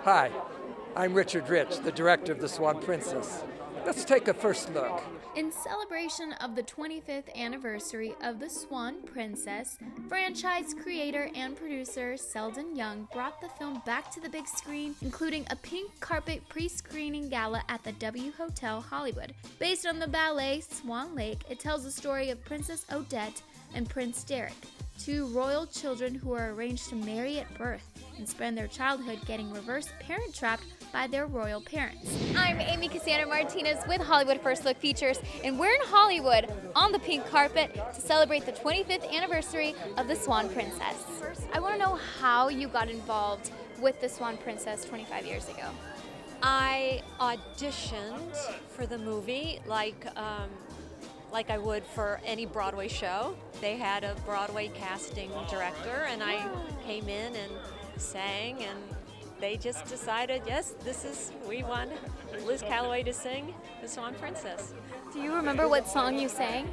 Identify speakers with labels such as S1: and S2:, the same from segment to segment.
S1: Hi, I'm Richard Rich, the director of The Swan Princess. Let's take a first look.
S2: In celebration of the 25th anniversary of The Swan Princess, franchise creator and producer Seldon brought the film back to the big screen, including a pink carpet pre-screening gala at the W Hotel Hollywood. Based on the ballet Swan Lake, it tells the story of Princess Odette and Prince Derek, two royal children who are arranged to marry at birth and spend their childhood getting reverse parent trapped by their royal parents. I'm Amy Cassandra Martinez with Hollywood First Look Features, and we're in Hollywood on the pink carpet to celebrate the 25th anniversary of The Swan Princess. First, I want to know how you got involved with The Swan Princess 25 years ago.
S3: I auditioned for the movie like I would for any Broadway show. They had a Broadway casting director, and I came in and sang, and they just decided, yes, we want Liz Callaway to sing The Swan Princess.
S2: Do you remember what song you sang?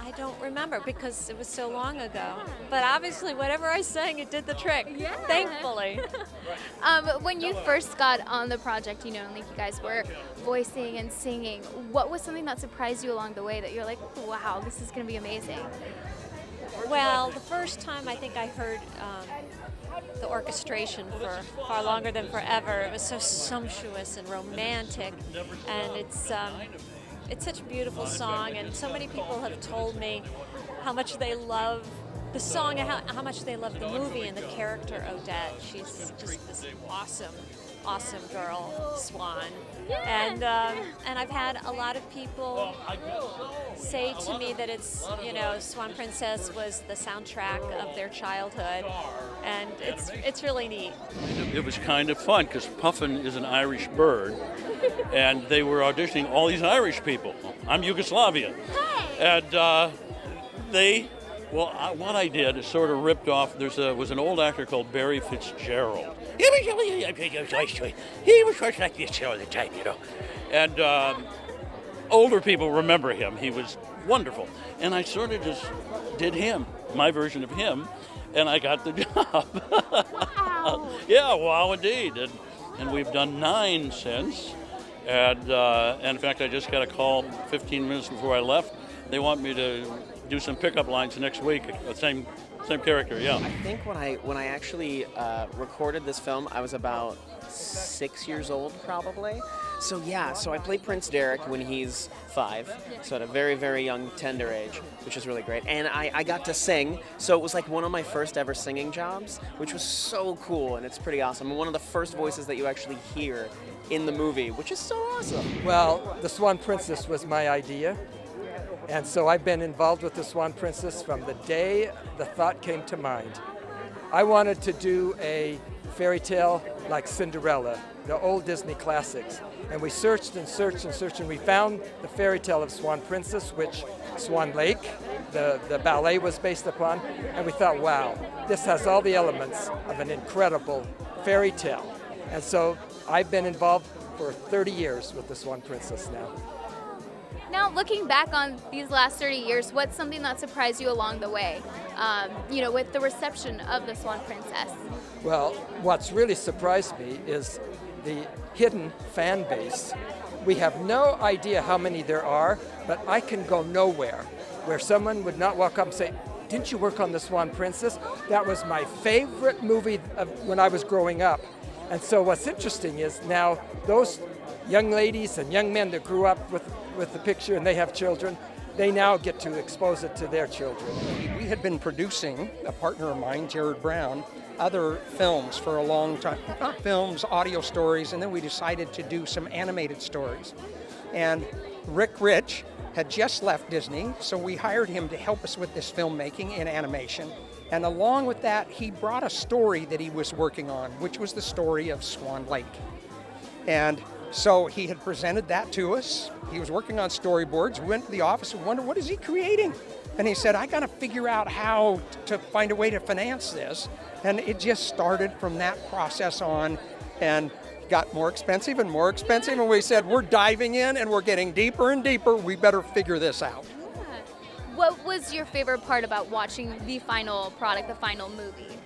S3: I don't remember because it was so long ago. But obviously, whatever I sang, it did the trick, thankfully.
S2: When you first got on the project, like you guys were voicing and singing, what was something that surprised you along the way that you're like, wow, this is going to be amazing?
S3: Well, the first time I think I heard the orchestration for Far Longer Than Forever, it was so sumptuous and romantic, and it's such a beautiful song, and so many people have told me how much they love the song and how much they love the movie and the character Odette. She's just this awesome girl, Swan. And I've had a lot of people say to me that it's, Swan Princess was the soundtrack of their childhood, and it's really neat.
S4: It was kind of fun because Puffin is an Irish bird, and they were auditioning all these Irish people. I'm Yugoslavian.
S2: Hey!
S4: And what I did is sort of ripped off, was an old actor called Barry Fitzgerald. He was just like this all the time, And older people remember him. He was wonderful. And I sort of just did my version of him, and I got the job.
S2: Wow.
S4: Yeah, wow, indeed. And we've done 9 since. And in fact, I just got a call 15 minutes before I left. They want me to do some pickup lines next week. Same character, yeah.
S5: I think when I actually recorded this film, I was about 6 years old, probably. So I played Prince Derek when he's 5, so at a very, very young, tender age, which is really great. And I got to sing, so it was like one of my first ever singing jobs, which was so cool, and it's pretty awesome. And one of the first voices that you actually hear in the movie, which is so awesome.
S1: Well, The Swan Princess was my idea. And so I've been involved with The Swan Princess from the day the thought came to mind. I wanted to do a fairy tale like Cinderella, the old Disney classics. And we searched and searched and searched, and we found the fairy tale of Swan Princess, which Swan Lake, the ballet was based upon. And we thought, wow, this has all the elements of an incredible fairy tale. And so I've been involved for 30 years with The Swan Princess now.
S2: Now, looking back on these last 30 years, what's something that surprised you along the way, with the reception of The Swan Princess?
S1: Well, what's really surprised me is the hidden fan base. We have no idea how many there are, but I can go nowhere where someone would not walk up and say, "Didn't you work on The Swan Princess? That was my favorite movie when I was growing up." And so what's interesting is now those young ladies and young men that grew up with the picture and they have children, they now get to expose it to their children.
S6: We had been producing, a partner of mine, Jared Brown, other films for a long time. Not films, audio stories, and then we decided to do some animated stories. And Rick Rich had just left Disney, so we hired him to help us with this filmmaking in animation. And along with that, he brought a story that he was working on, which was the story of Swan Lake. And so he had presented that to us. He was working on storyboards. We went to the office and wondered, what is he creating? And he said, I got to figure out how to find a way to finance this. And it just started from that process on and got more expensive and more expensive. And we said, we're diving in and we're getting deeper and deeper. We better figure this out.
S2: What was your favorite part about watching the final product, the final movie?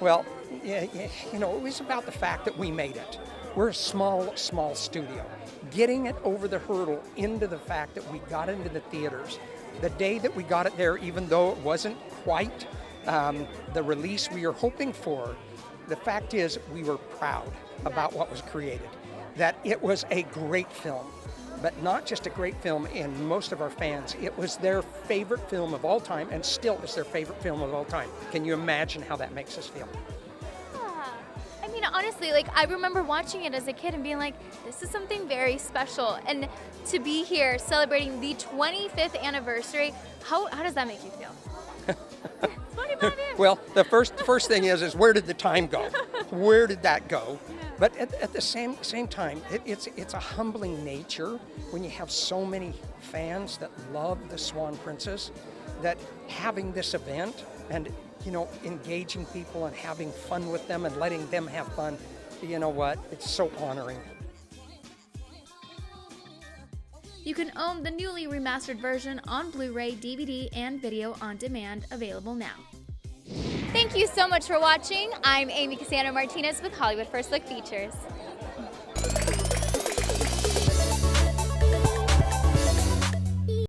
S6: Well, you know, it was about the fact that we made it. We're a small studio. Getting it over the hurdle into the fact that we got into the theaters. The day that we got it there, even though it wasn't quite the release we were hoping for, the fact is we were proud about what was created. That it was a great film, but not just a great film in most of our fans. It was their favorite film of all time, and still is their favorite film of all time. Can you imagine how that makes us feel?
S2: I mean, honestly, like, I remember watching it as a kid and being like, this is something very special. And to be here celebrating the 25th anniversary, how does that make you feel? 25 years.
S6: Well, the first thing is where did the time go? Where did that go? But at the same time, it's a humbling nature when you have so many fans that love the Swan Princess, that having this event and, you know, engaging people and having fun with them and letting them have fun, you know what, it's so honoring.
S2: You can own the newly remastered version on Blu-ray, DVD, and video on demand, available now. Thank you so much for watching. I'm Amy Cassandra Martinez with Hollywood First Look Features.